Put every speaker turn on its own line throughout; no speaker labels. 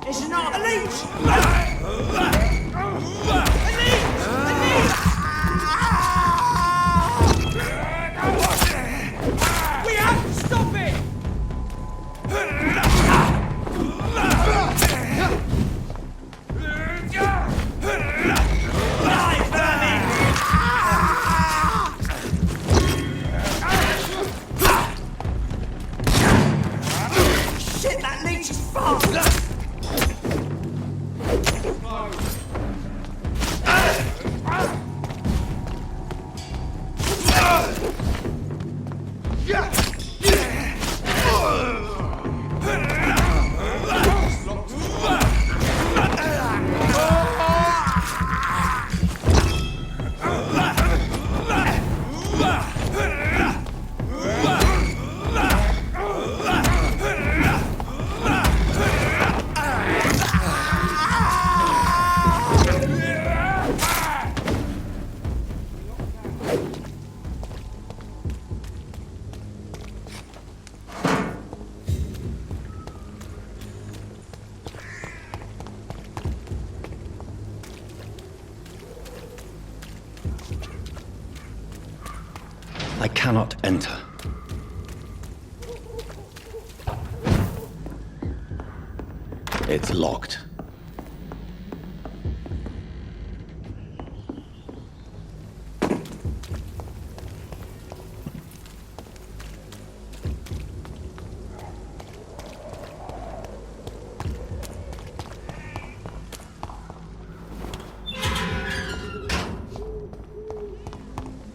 It's not a leech! A leech! We have to stop it! Shit, that leech is fast!
I cannot enter. It's locked.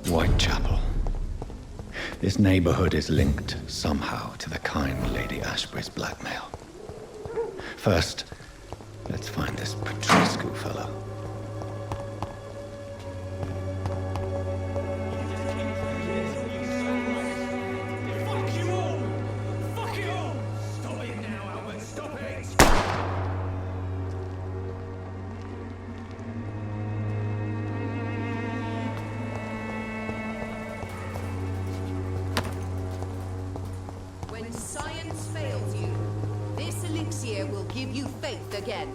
Whitechapel. This neighborhood is linked somehow to the kind Lady Ashbury's blackmail. First, let's find this Petrescu fellow.
Fuck you all! Fuck it all! Stop it now, Albert! Stop it!
When science fails you, this elixir will give you faith again.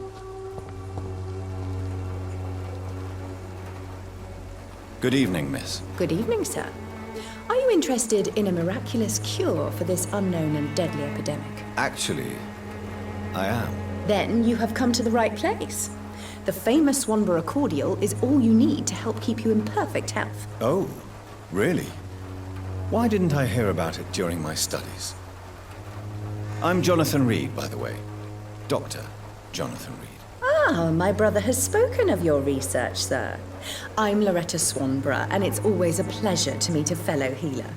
Good evening, miss.
Good evening, sir. Are you interested in a miraculous cure for this unknown and deadly epidemic?
Actually, I am.
Then you have come to the right place. The famous Swanborough cordial is all you need to help keep you in perfect health.
Oh, really? Why didn't I hear about it during my studies? I'm Jonathan Reed, by the way. Dr. Jonathan Reed.
Ah, my brother has spoken of your research, sir. I'm Loretta Swanborough, and it's always a pleasure to meet a fellow healer.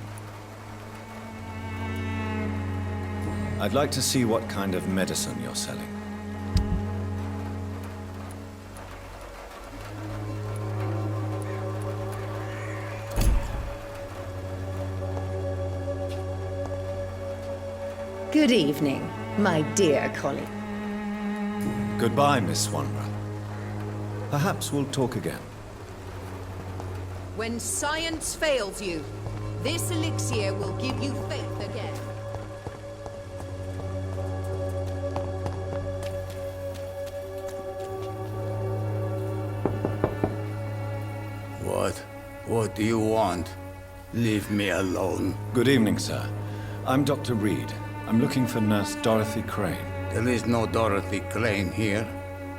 I'd like to see what kind of medicine you're selling.
Good evening, my dear colleague.
Goodbye, Miss Swanborough. Perhaps we'll talk again.
When science fails you, this elixir will give you faith again.
What do you want? Leave me alone.
Good evening, sir. I'm Dr. Reed. I'm looking for Nurse Dorothy Crane.
There is no Dorothy Crane here.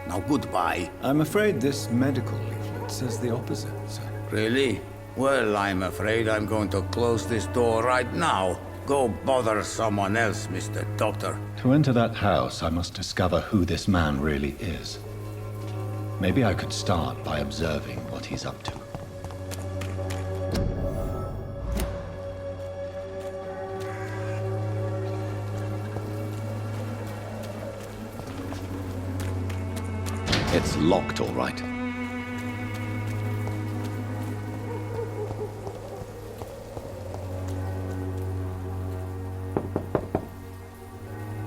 Now goodbye.
I'm afraid this medical leaflet says the opposite, sir.
Really? Well, I'm afraid I'm going to close this door right now. Go bother someone else, Mr. Doctor.
To enter that house, I must discover who this man really is. Maybe I could start by observing what he's up to. It's locked, all right.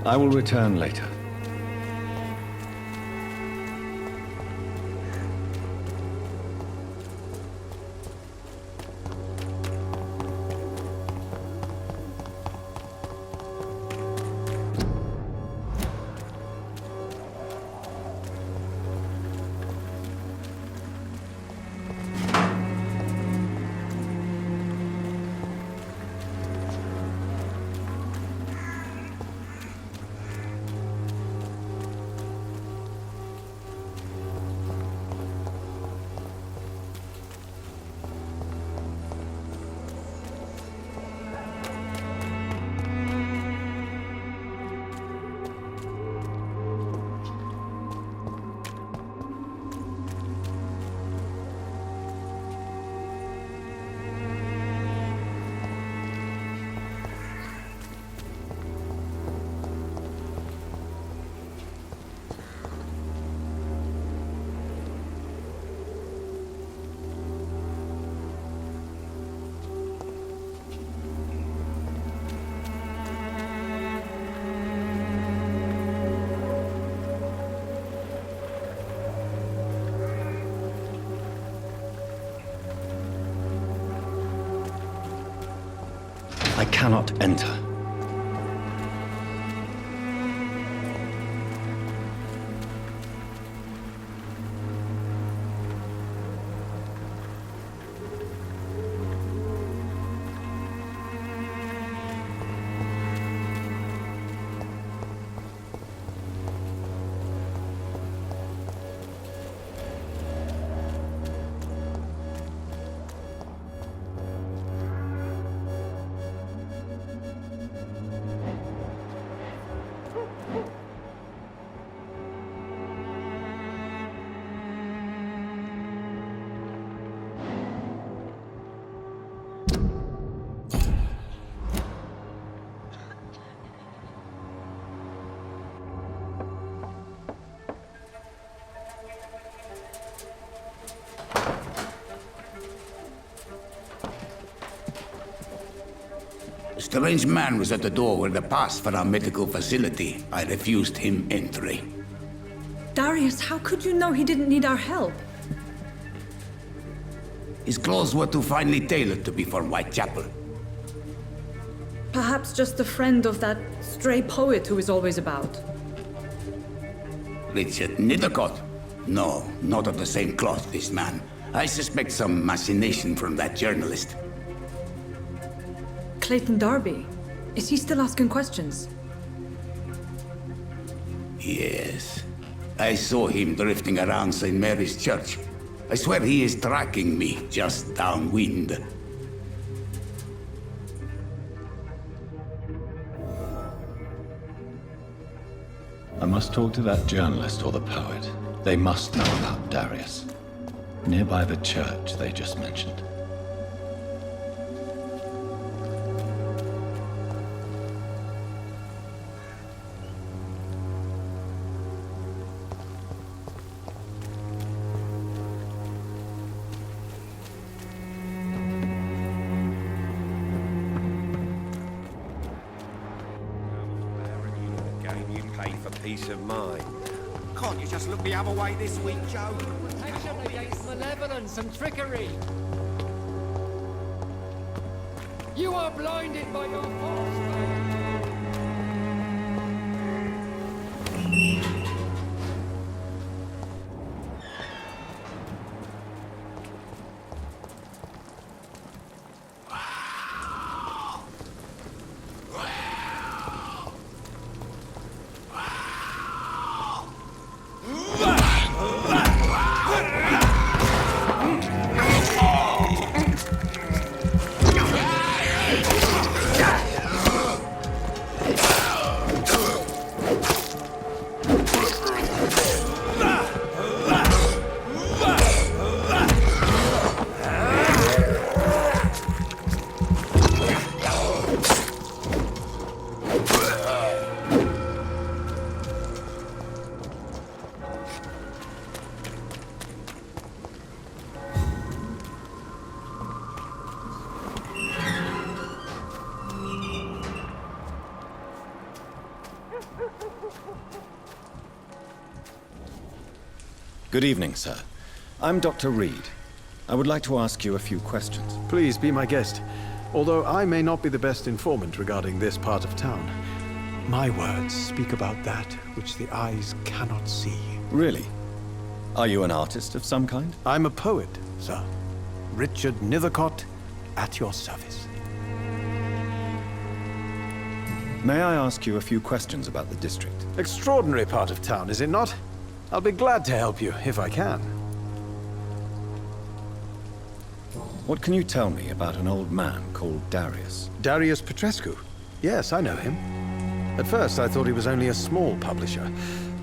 I will return later. cannot enter.
A strange man was at the door with a pass for our medical facility. I refused him entry.
Darius, how could you know he didn't need our help?
His clothes were too finely tailored to be for Whitechapel.
Perhaps just a friend of that stray poet who is always about.
Richard Nethercott? No, not of the same cloth, this man. I suspect some machination from that journalist.
Clayton Darby. Is he still asking questions?
Yes. I saw him drifting around St. Mary's Church. I swear he is tracking me just downwind.
I must talk to that journalist or the poet. They must know about Darius. Nearby the church they just mentioned.
Peace of mind.
Can't you just look the other way this week, Joe?
Protection against malevolence and trickery. You are blinded by your false faith.
Good evening, sir. I'm Dr. Reed. I would like to ask you a few questions.
Please be my guest. Although I may not be the best informant regarding this part of town, my words speak about that which the eyes cannot see.
Really? Are you an artist of some kind?
I'm a poet, sir. Richard Nethercott, at your service.
May I ask you a few questions about the district?
Extraordinary part of town, is it not? I'll be glad to help you, if I can.
What can you tell me about an old man called Darius?
Darius Petrescu? Yes, I know him. At first, I thought he was only a small publisher.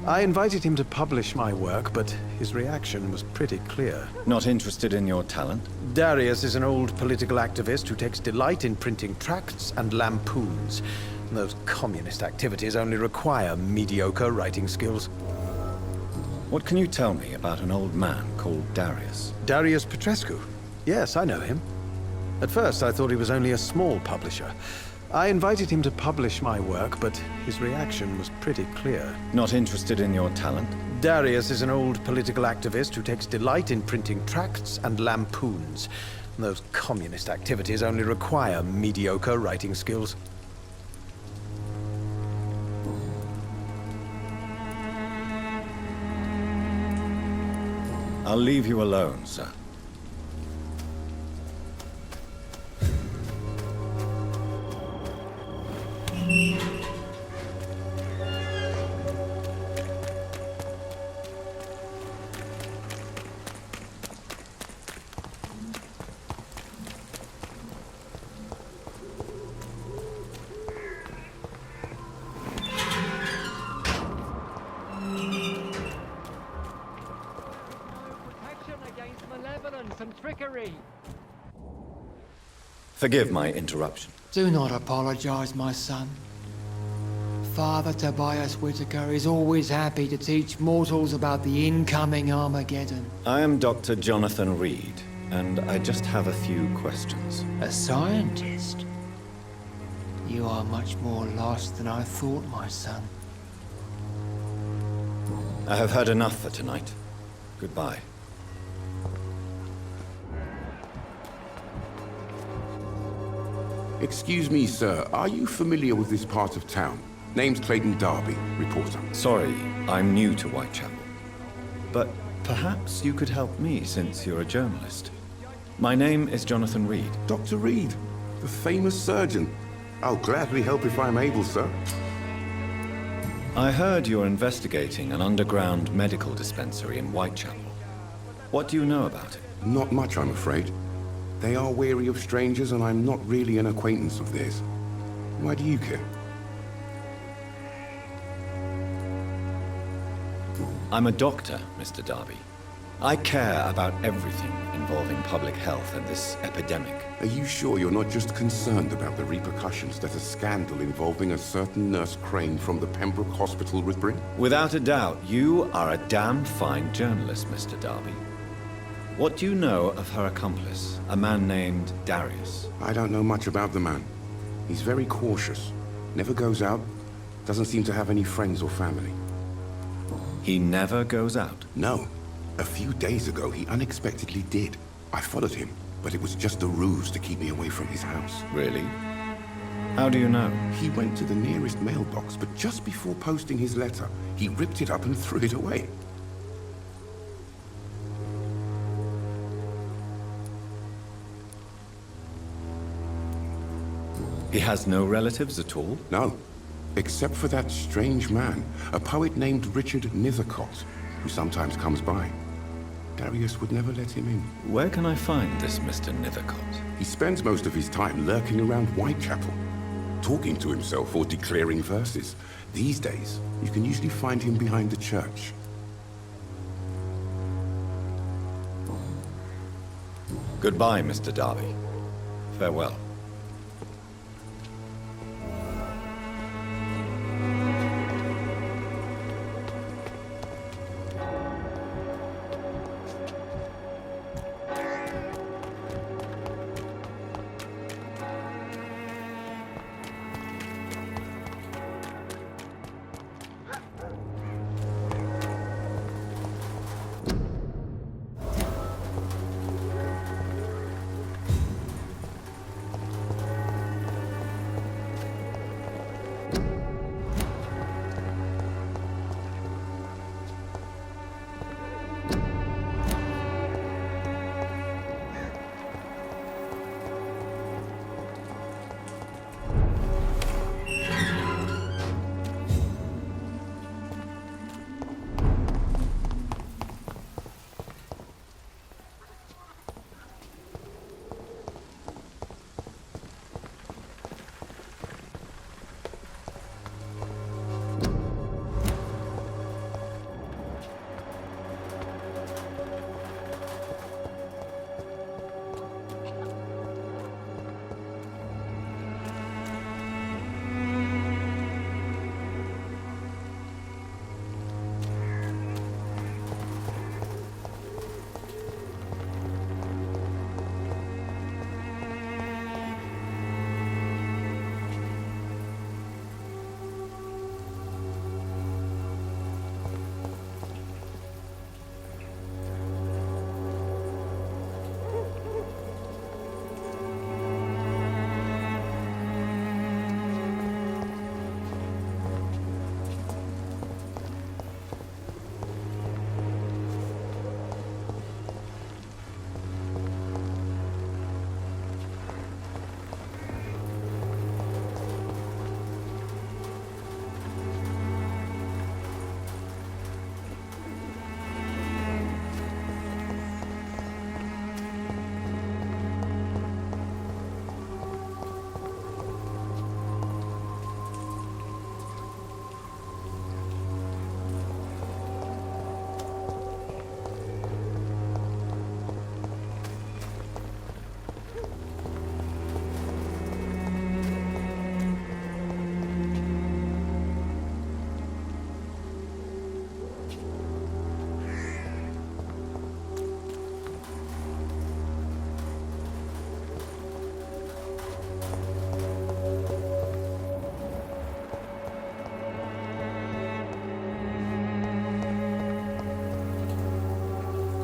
I invited him to publish my work, but his reaction was pretty clear.
Not interested in your talent?
Darius is an old political activist who takes delight in printing tracts and lampoons. Those communist activities only require mediocre writing skills.
What can you tell me about an old man called Darius?
Darius Petrescu? Yes, I know him. At first, I thought he was only a small publisher. I invited him to publish my work, but his reaction was pretty clear.
Not interested in your talent?
Darius is an old political activist who takes delight in printing tracts and lampoons. Those communist activities only require mediocre writing skills.
I'll leave you alone, sir.
Protection against malevolence and trickery.
Forgive my interruption.
Do not apologize, my son. Father Tobias Whitaker is always happy to teach mortals about the incoming Armageddon.
I am Dr. Jonathan Reed, and I just have a few questions.
A scientist? You are much more lost than I thought, my son.
I have heard enough for tonight. Goodbye.
Excuse me, sir. Are you familiar with this part of town? Name's Clayton Darby, reporter.
Sorry, I'm new to Whitechapel. But perhaps you could help me since you're a journalist. My name is Jonathan Reed.
Dr. Reed, the famous surgeon. I'll gladly help if I'm able, sir.
I heard you're investigating an underground medical dispensary in Whitechapel. What do you know about it?
Not much, I'm afraid. They are wary of strangers, and I'm not really an acquaintance of theirs. Why do you care?
I'm a doctor, Mr. Darby. I care about everything involving public health and this epidemic.
Are you sure you're not just concerned about the repercussions that a scandal involving a certain Nurse Crane from the Pembroke Hospital would bring?
Without a doubt, you are a damn fine journalist, Mr. Darby. What do you know of her accomplice, a man named Darius?
I don't know much about the man. He's very cautious. Never goes out. Doesn't seem to have any friends or family.
He never goes out?
No. A few days ago, he unexpectedly did. I followed him, but it was just a ruse to keep me away from his house.
Really? How do you know?
He went to the nearest mailbox, but just before posting his letter, he ripped it up and threw it away.
He has no relatives at all?
No. Except for that strange man, a poet named Richard Nithercott, who sometimes comes by. Darius would never let him in.
Where can I find this Mr. Nithercott?
He spends most of his time lurking around Whitechapel, talking to himself or declaring verses. These days, you can usually find him behind the church.
Goodbye, Mr. Darby. Farewell.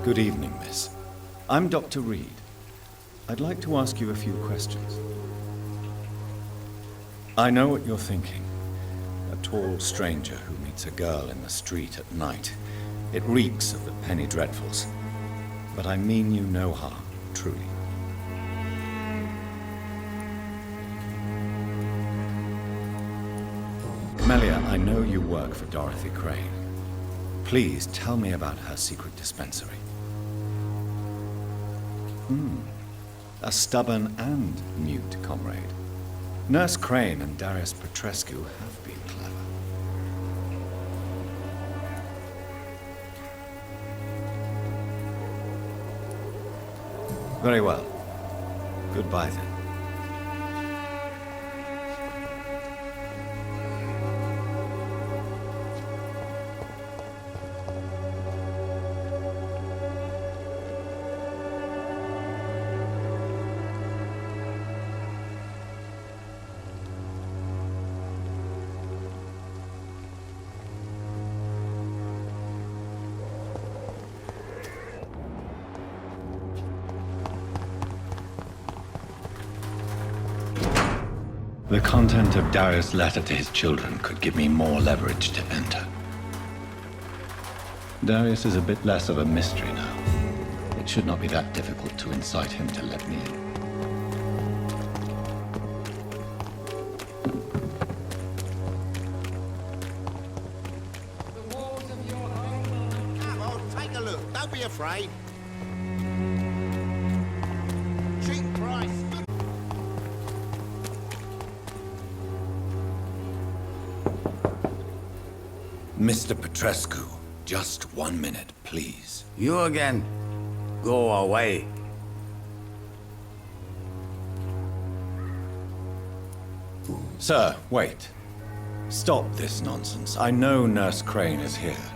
Good evening, miss. I'm Dr. Reed. I'd like to ask you a few questions. I know what you're thinking. A tall stranger who meets a girl in the street at night. It reeks of the penny dreadfuls. But I mean you no harm, truly. Melia, I know you work for Dorothy Crane. Please tell me about her secret dispensary. A stubborn and mute comrade. Nurse Crane and Darius Petrescu have been clever. Very well. Goodbye then. The content of Darius' letter to his children could give me more leverage to enter. Darius is a bit less of a mystery now. It should not be that difficult to incite him to let me in.
The walls of your home.
Come on, take a look. Don't be afraid. Cheap price.
Mr. Petrescu, just 1 minute, please.
You again? Go away.
Sir, wait. Stop this nonsense. I know Nurse Crane is here.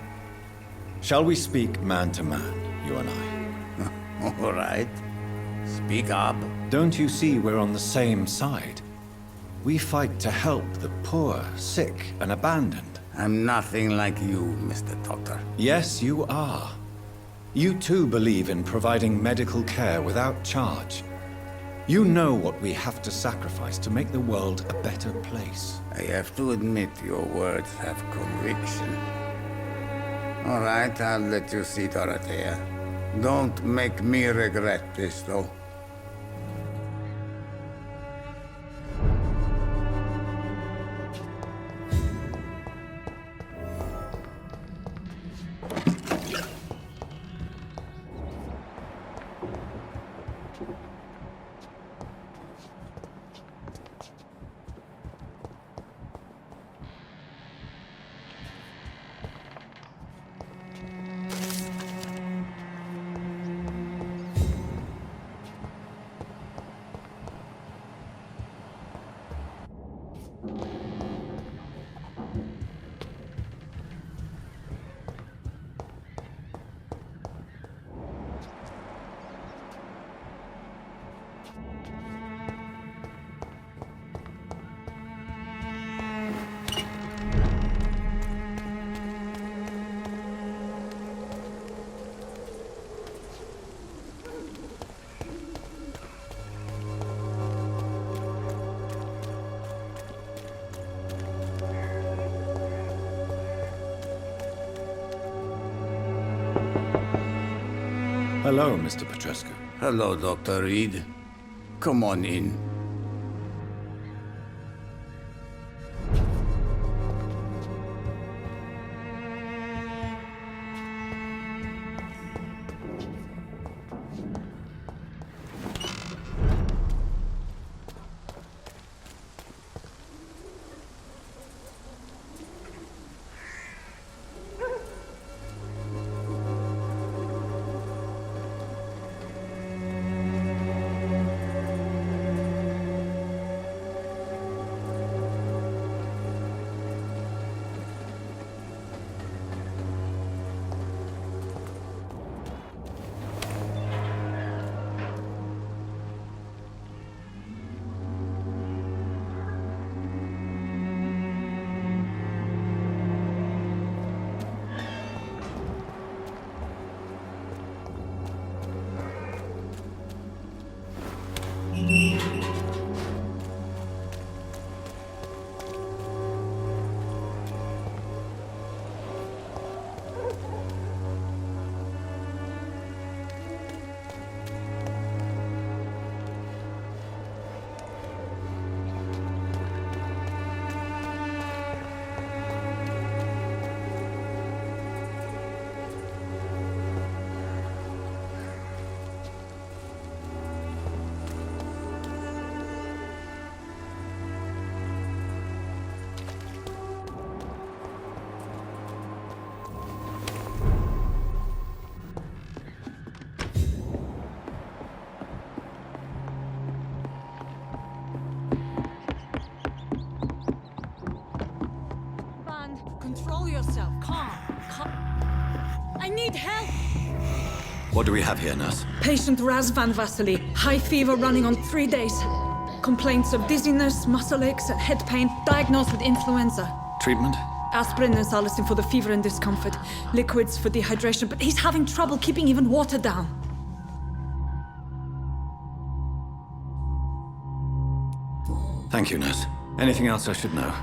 Shall we speak man to man, you and I?
All right. Speak up.
Don't you see we're on the same side? We fight to help the poor, sick, and abandoned.
I'm nothing like you, Mr. Doctor.
Yes, you are. You too believe in providing medical care without charge. You know what we have to sacrifice to make the world a better place.
I have to admit your words have conviction. All right, I'll let you see, Dorothea. Don't make me regret this, though.
Hello, Mr. Petrescu.
Hello, Dr. Reed. Come on in.
Control yourself. Calm. I need help!
What do we have here, nurse?
Patient Raz Van Vasily. High fever running on 3 days. Complaints of dizziness, muscle aches, and head pain. Diagnosed with influenza.
Treatment?
Aspirin and salicin for the fever and discomfort. Liquids for dehydration, but he's having trouble keeping even water down.
Thank you, nurse. Anything else I should know?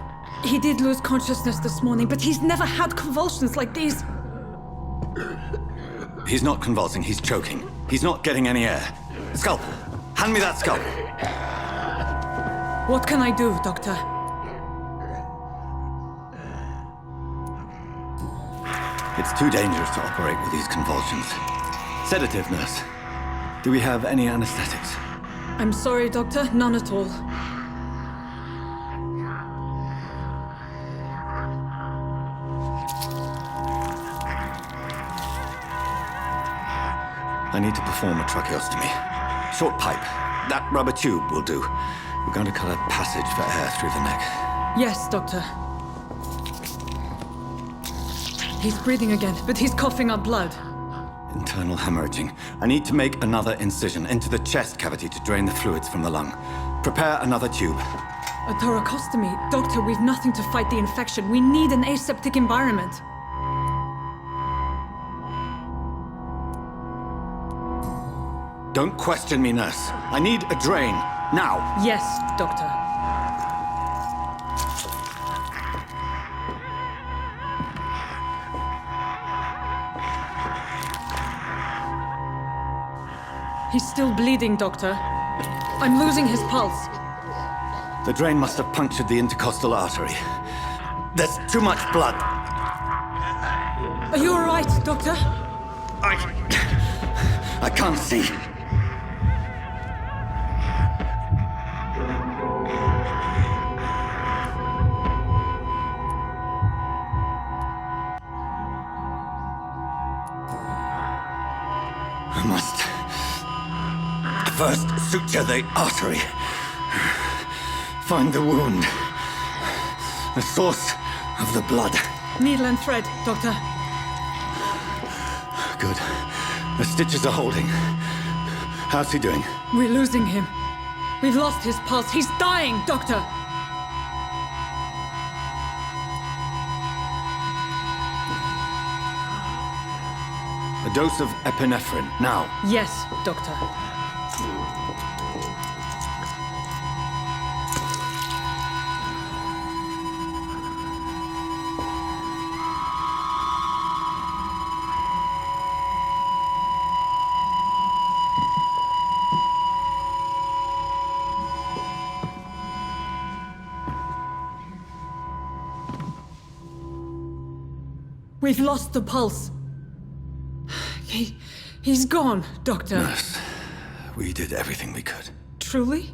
He did lose consciousness this morning, but he's never had convulsions like these.
He's not convulsing, he's choking. He's not getting any air. Scalpel! Hand me that scalpel!
What can I do, Doctor?
It's too dangerous to operate with these convulsions. Sedative, nurse. Do we have any anesthetics?
I'm sorry, Doctor. None at all.
I need to perform a tracheostomy. Short pipe. That rubber tube will do. We're going to cut a passage for air through the neck.
Yes, Doctor. He's breathing again, but he's coughing up blood.
Internal hemorrhaging. I need to make another incision into the chest cavity to drain the fluids from the lung. Prepare another tube.
A thoracostomy? Doctor, we've nothing to fight the infection. We need an aseptic environment.
Don't question me, nurse. I need a drain. Now.
Yes, Doctor. He's still bleeding, Doctor. I'm losing his pulse.
The drain must have punctured the intercostal artery. There's too much blood.
Are you all right, Doctor?
I can't see. I must first suture the artery. Find the wound. The source of the blood.
Needle and thread, Doctor.
Good. The stitches are holding. How's he doing?
We're losing him. We've lost his pulse. He's dying, Doctor!
A dose of epinephrine, now.
Yes, Doctor. We've lost the pulse. He's gone, Doctor.
Nurse, we did everything we could.
Truly?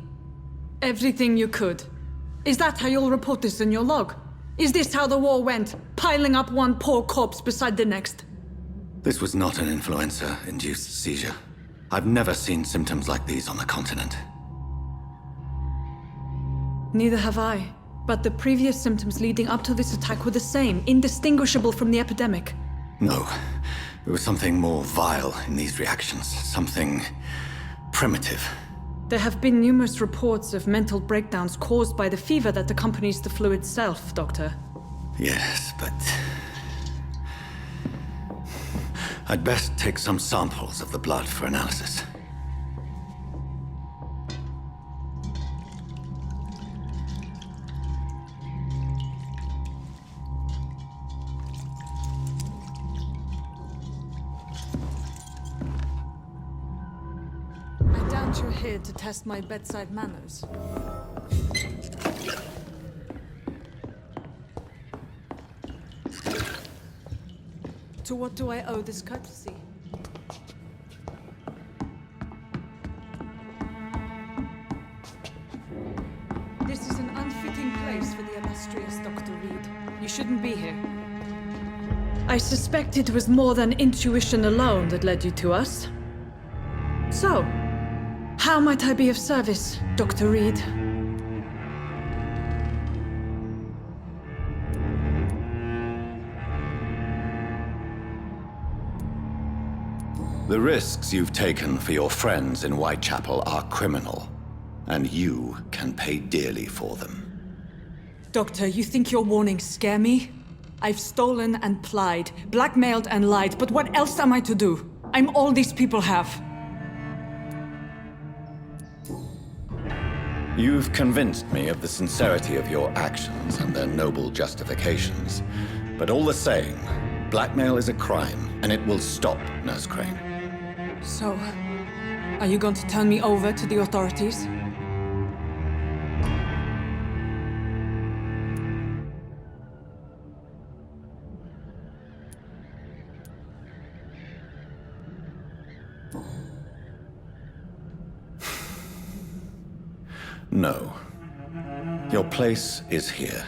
Everything you could. Is that how you'll report this in your log? Is this how the war went? Piling up one poor corpse beside the next?
This was not an influenza-induced seizure. I've never seen symptoms like these on the continent.
Neither have I. But the previous symptoms leading up to this attack were the same, indistinguishable from the epidemic.
No. There was something more vile in these reactions. Something primitive.
There have been numerous reports of mental breakdowns caused by the fever that accompanies the flu itself, Doctor.
Yes, but... I'd best take some samples of the blood for analysis.
You're here to test my bedside manners. To what do I owe this courtesy? This is an unfitting place for the illustrious Dr. Reed. You shouldn't be here. I suspect it was more than intuition alone that led you to us. So, how might I be of service, Dr. Reed?
The risks you've taken for your friends in Whitechapel are criminal, and you can pay dearly for them.
Doctor, you think your warnings scare me? I've stolen and plied, blackmailed and lied, but what else am I to do? I'm all these people have.
You've convinced me of the sincerity of your actions and their noble justifications. But all the same, blackmail is a crime, and it will stop, Nurse Crane.
So, are you going to turn me over to the authorities?
No. Your place is here.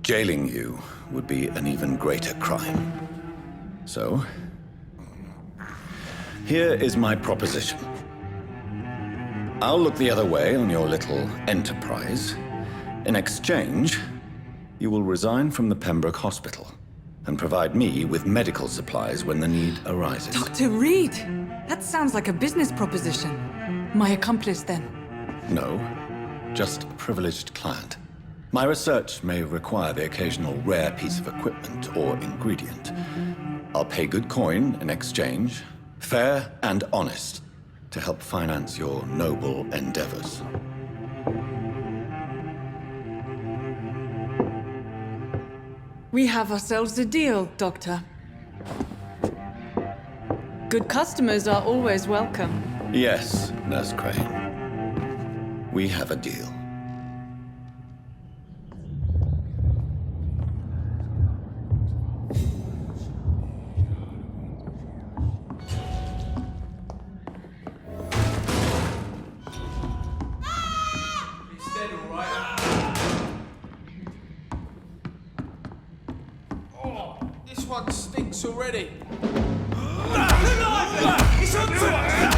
Jailing you would be an even greater crime. So, here is my proposition. I'll look the other way on your little enterprise. In exchange, you will resign from the Pembroke Hospital and provide me with medical supplies when the need arises.
Dr. Reed! That sounds like a business proposition. My accomplice, then.
No, just a privileged client. My research may require the occasional rare piece of equipment or ingredient. I'll pay good coin in exchange, fair and honest, to help finance your noble endeavors.
We have ourselves a deal, Doctor. Good customers are always welcome.
Yes, Nurse Crane. We have a deal.
This one stinks already.
It's up to us!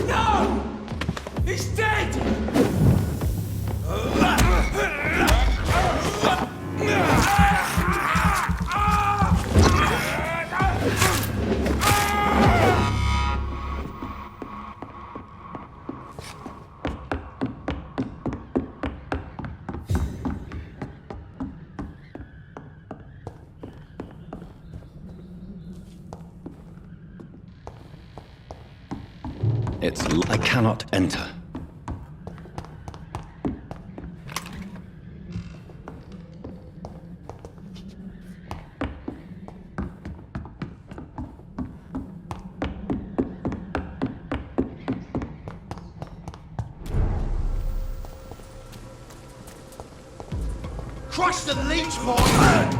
No! He's dead!
I cannot enter.
Crush the leech, boy!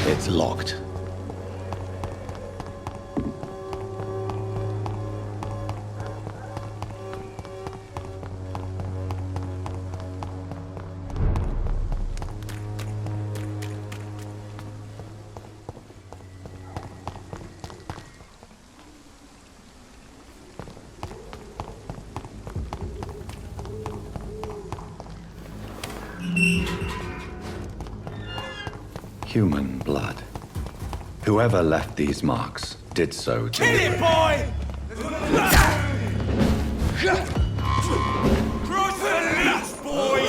It's locked. Human blood. Whoever left these marks did so to...
Kill it, boy! Cross the leash, boy!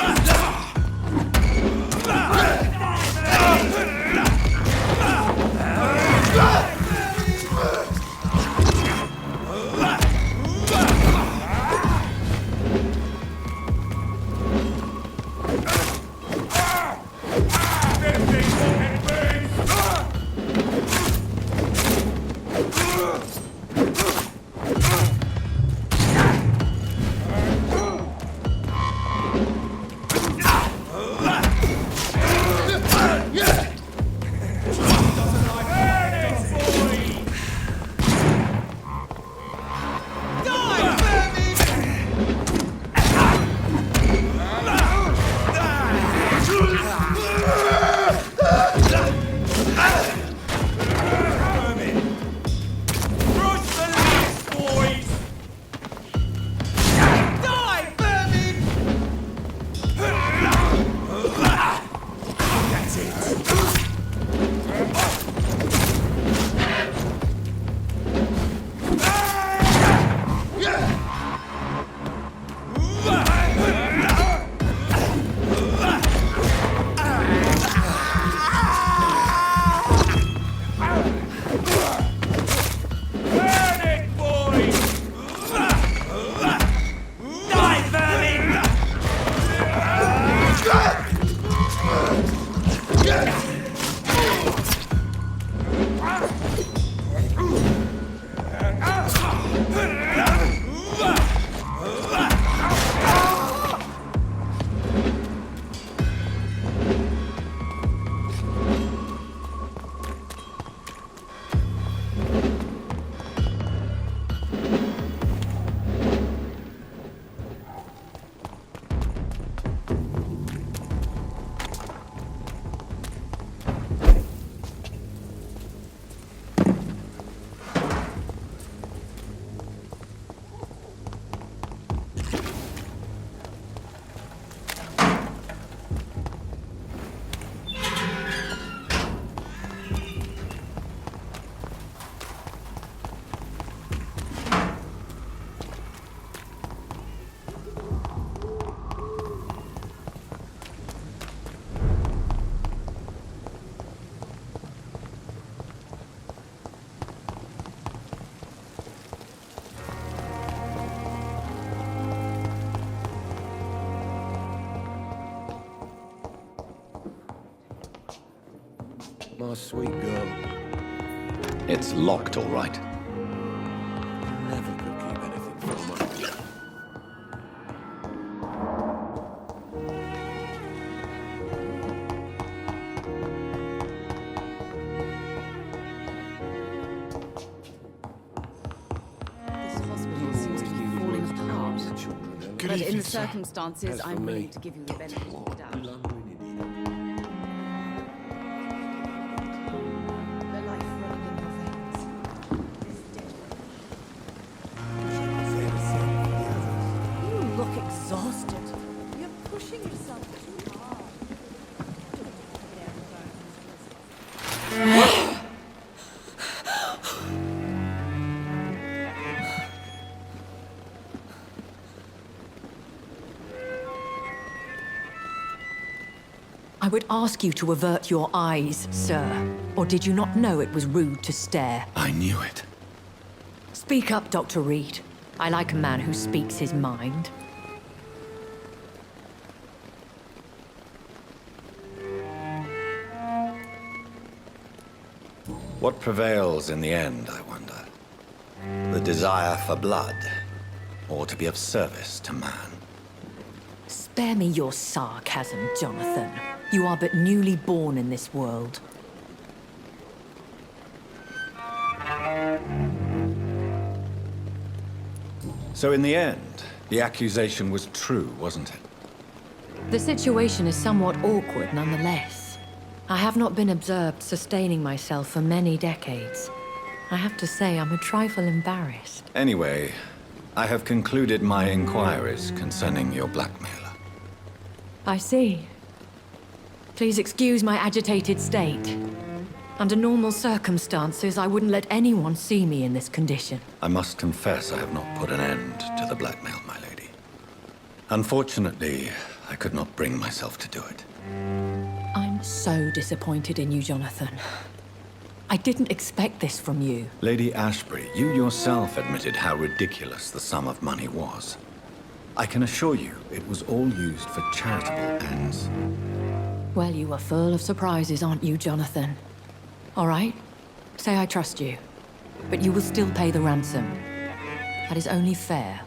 My sweet girl.
It's locked, all right.
Never could keep anything from her.
This hospital seems to be falling apart. But in the circumstances, I'm willing to give you the benefit of the doubt. The life running in your veins is dead. You look exhausted. You're pushing yourself too hard.
I would ask you to avert your eyes, sir. Or did you not know it was rude to stare?
I knew it.
Speak up, Dr. Reed. I like a man who speaks his mind.
What prevails in the end, I wonder? The desire for blood, or to be of service to man?
Spare me your sarcasm, Jonathan. You are but newly born in this world.
So in the end, the accusation was true, wasn't it?
The situation is somewhat awkward nonetheless. I have not been observed sustaining myself for many decades. I have to say I'm a trifle embarrassed.
Anyway, I have concluded my inquiries concerning your blackmailer.
I see. Please excuse my agitated state. Under normal circumstances, I wouldn't let anyone see me in this condition.
I must confess I have not put an end to the blackmail, my lady. Unfortunately, I could not bring myself to do it.
I'm so disappointed in you, Jonathan. I didn't expect this from you.
Lady Ashbury, you yourself admitted how ridiculous the sum of money was. I can assure you it was all used for charitable ends.
Well, you are full of surprises, aren't you, Jonathan? All right, say I trust you, but you will still pay the ransom. That is only fair.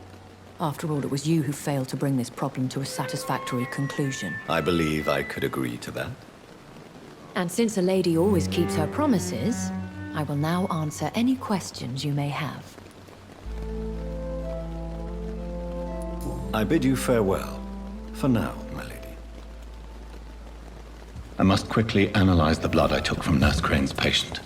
After all, it was you who failed to bring this problem to a satisfactory conclusion.
I believe I could agree to that.
And since a lady always keeps her promises, I will now answer any questions you may have.
I bid you farewell. For now, my lady. I must quickly analyze the blood I took from Nurse Crane's patient.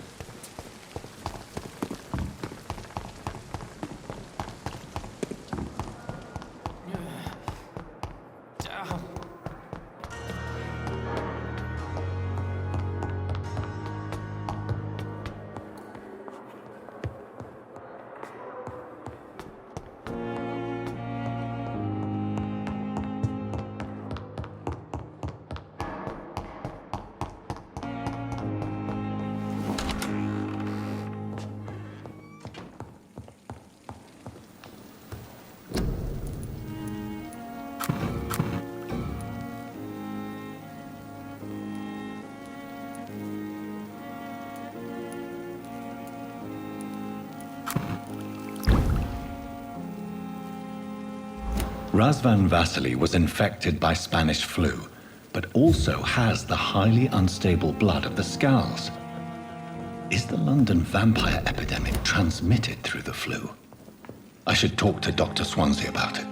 Razvan Vasily was infected by Spanish flu, but also has the highly unstable blood of the Skulls. Is the London vampire epidemic transmitted through the flu? I should talk to Dr. Swansea about it.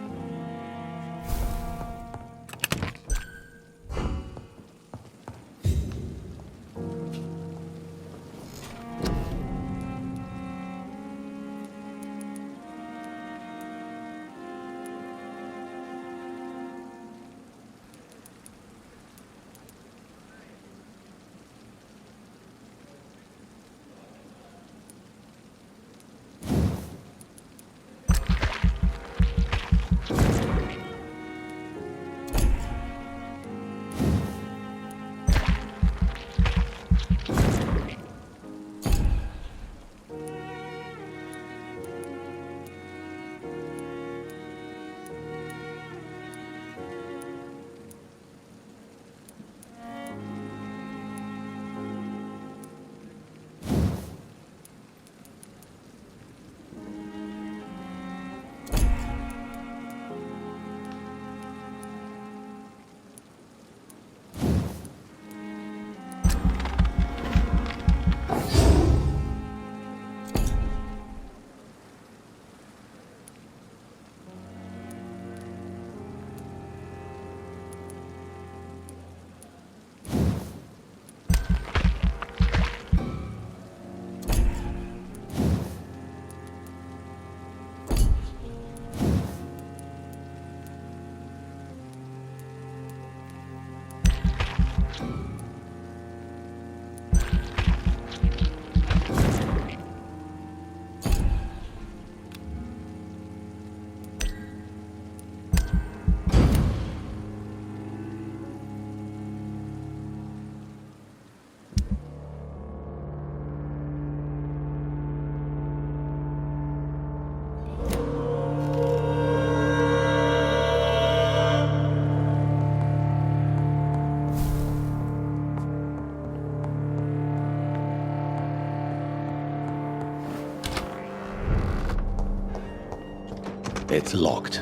It's locked.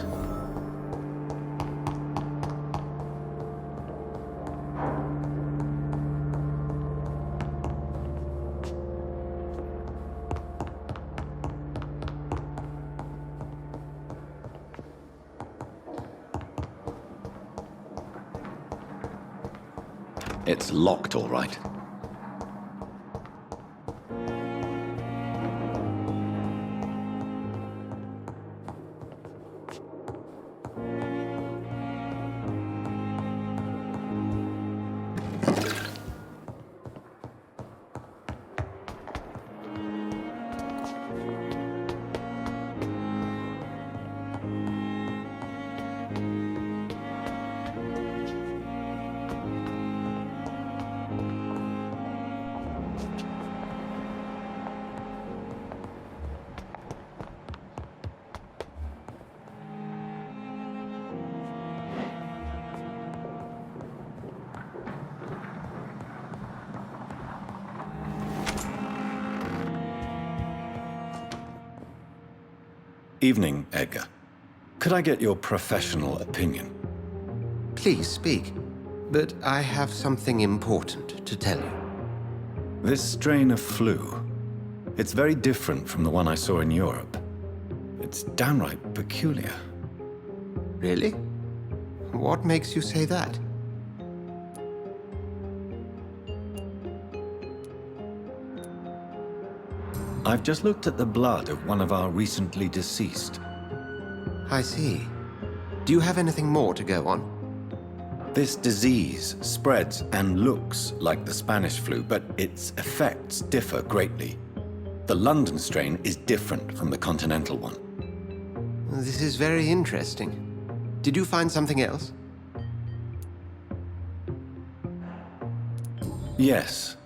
It's locked, all right. Evening, Edgar. Could I get your professional opinion?
Please speak. But I have something important to tell you.
This strain of flu, it's very different from the one I saw in Europe. It's downright peculiar.
Really? What makes you say that?
I've just looked at the blood of one of our recently deceased.
I see. Do you have anything more to go on?
This disease spreads and looks like the Spanish flu, but its effects differ greatly. The London strain is different from the continental one.
This is very interesting. Did you find something else?
Yes.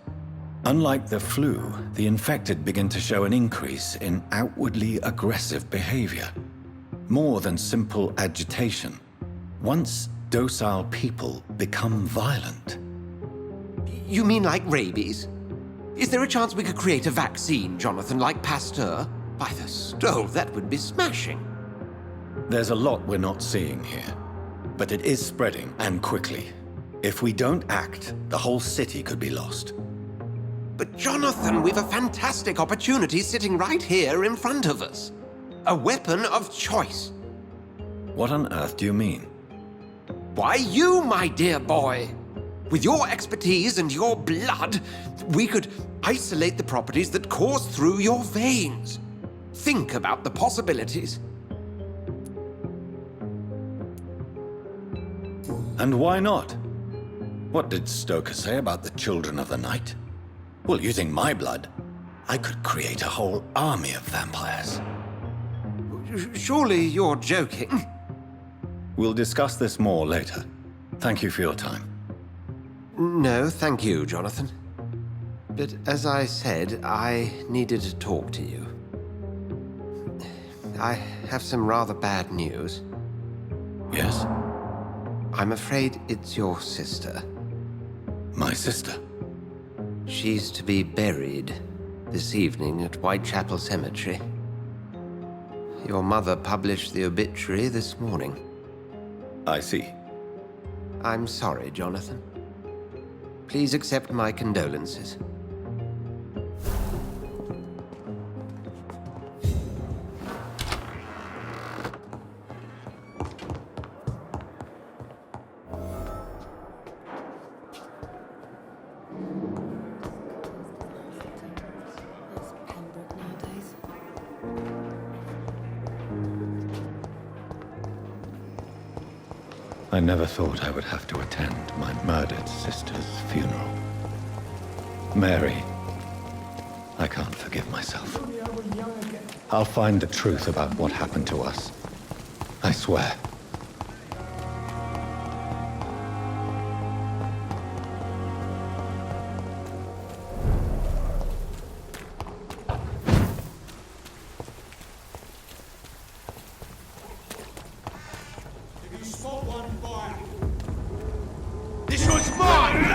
Unlike the flu, the infected begin to show an increase in outwardly aggressive behavior. More than simple agitation. Once docile people become violent.
You mean like rabies? Is there a chance we could create a vaccine, Jonathan, like Pasteur? By the stole, that would be smashing.
There's a lot we're not seeing here. But it is spreading, and quickly. If we don't act, the whole city could be lost.
But Jonathan, we've a fantastic opportunity sitting right here in front of us. A weapon of choice.
What on earth do you mean?
Why, you, my dear boy. With your expertise and your blood, we could isolate the properties that course through your veins. Think about the possibilities.
And why not? What did Stoker say about the Children of the Night? Well, using my blood, I could create a whole army of vampires.
Surely you're joking.
We'll discuss this more later. Thank you for your time.
No, thank you, Jonathan. But as I said, I needed to talk to you. I have some rather bad news.
Yes?
I'm afraid it's your sister.
My sister?
She's to be buried this evening at Whitechapel Cemetery. Your mother published the obituary this morning.
I see.
I'm sorry, Jonathan. Please accept my condolences.
I never thought I would have to attend my murdered sister's funeral. Mary, I can't forgive myself. I'll find the truth about what happened to us. I swear.
This one's mine!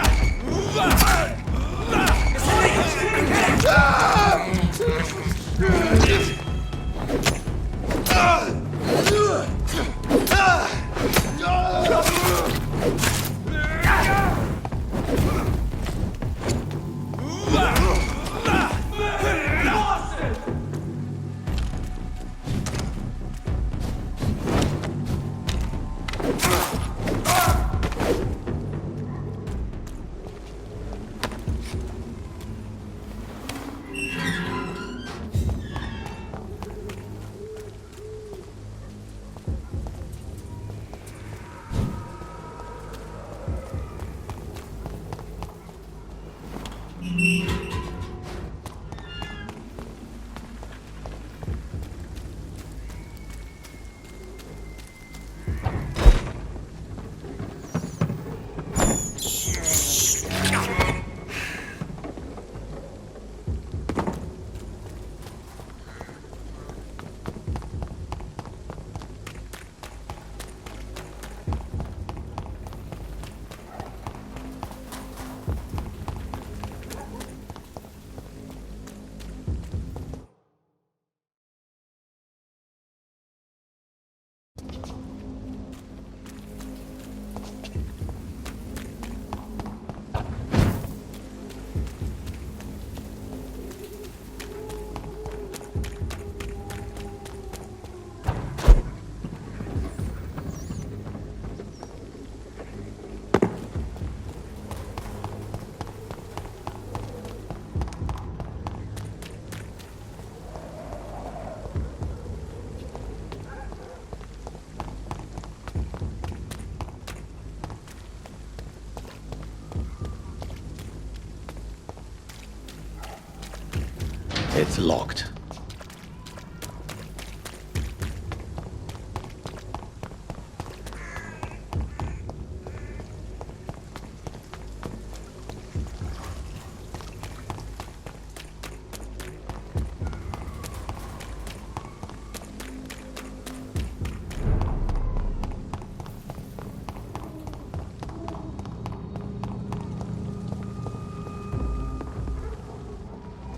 It's locked.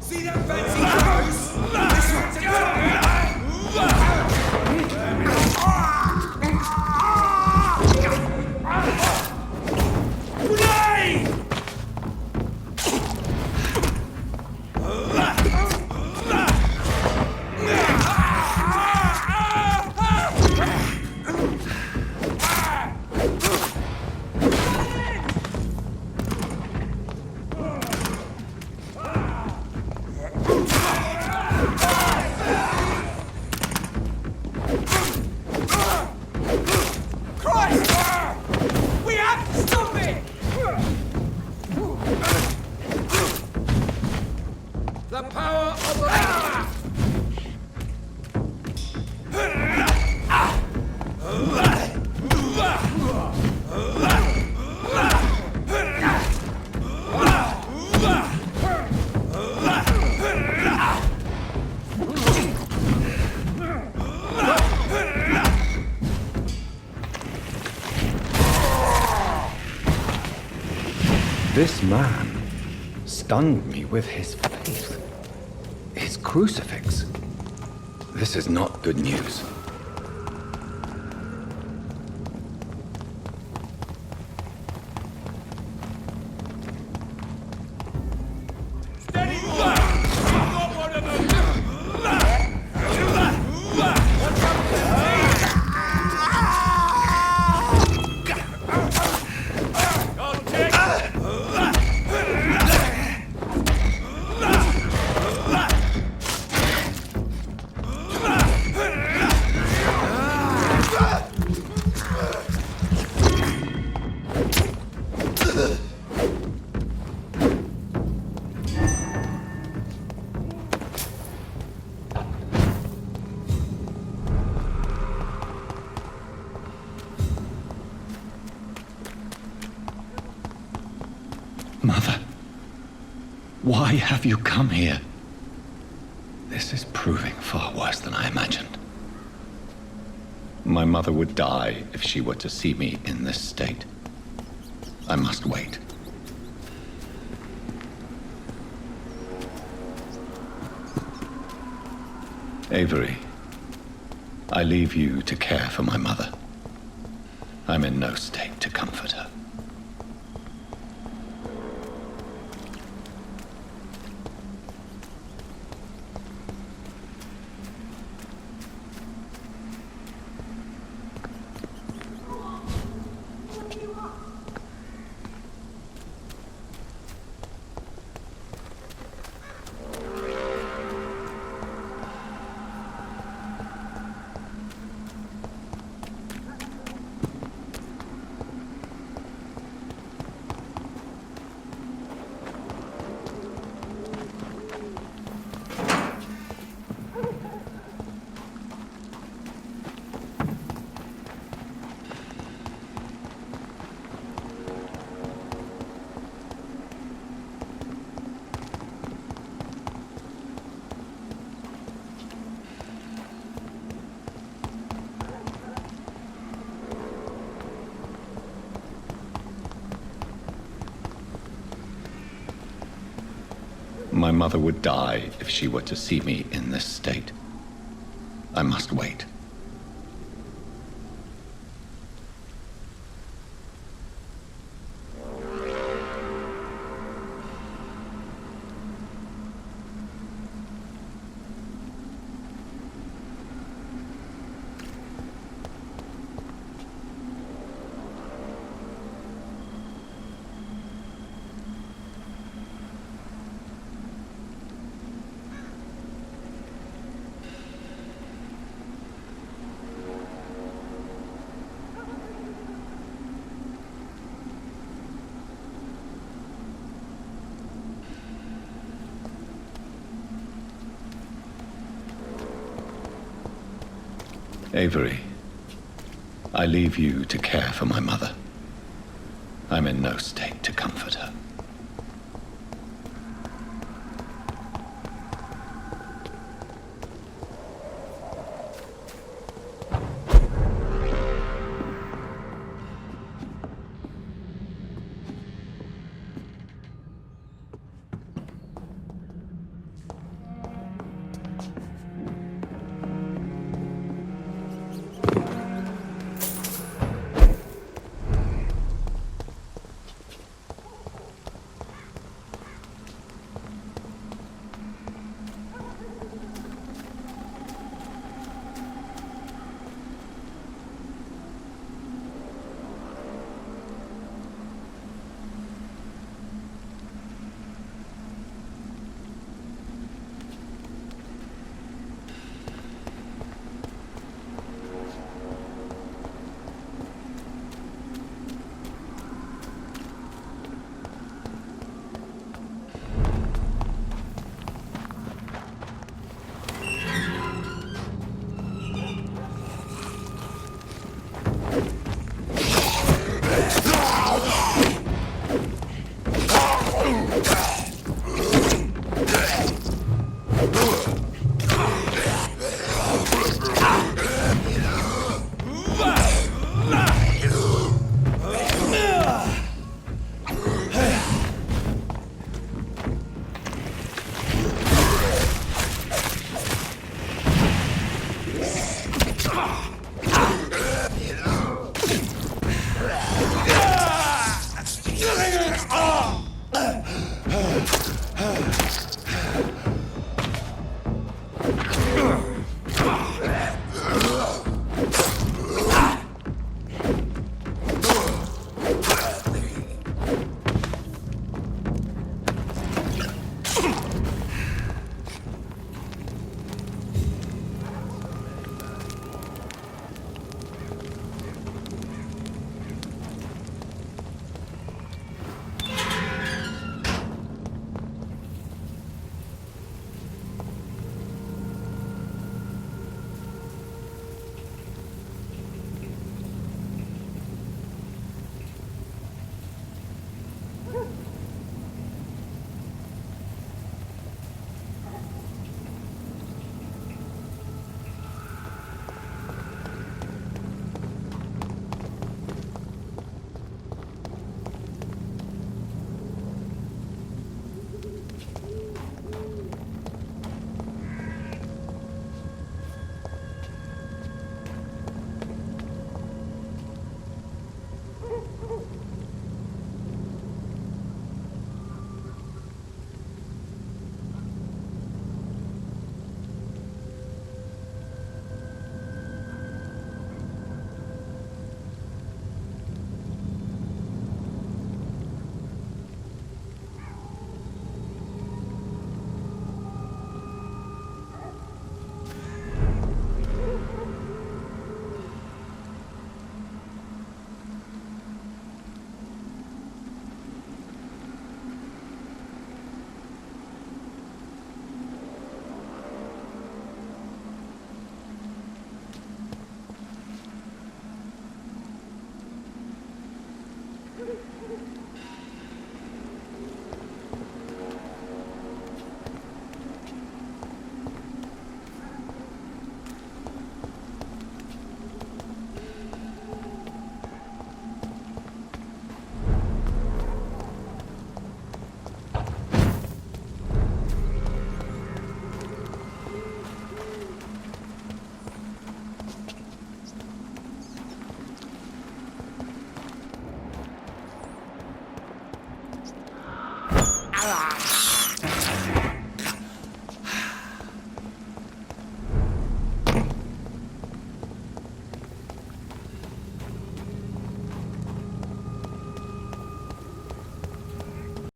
See that fancy clothes? This one's a
The power of the
This man stunned me with his faith. His crucifix. This is not good news. Mother, why have you come here? This is proving far worse than I imagined. My mother would die if she were to see me in this state. I must wait. Avery, I leave you to care for my mother. I'm in no state to comfort her. My mother would die if she were to see me in this state. I must wait. Avery, I leave you to care for my mother. I'm in no state to comfort her.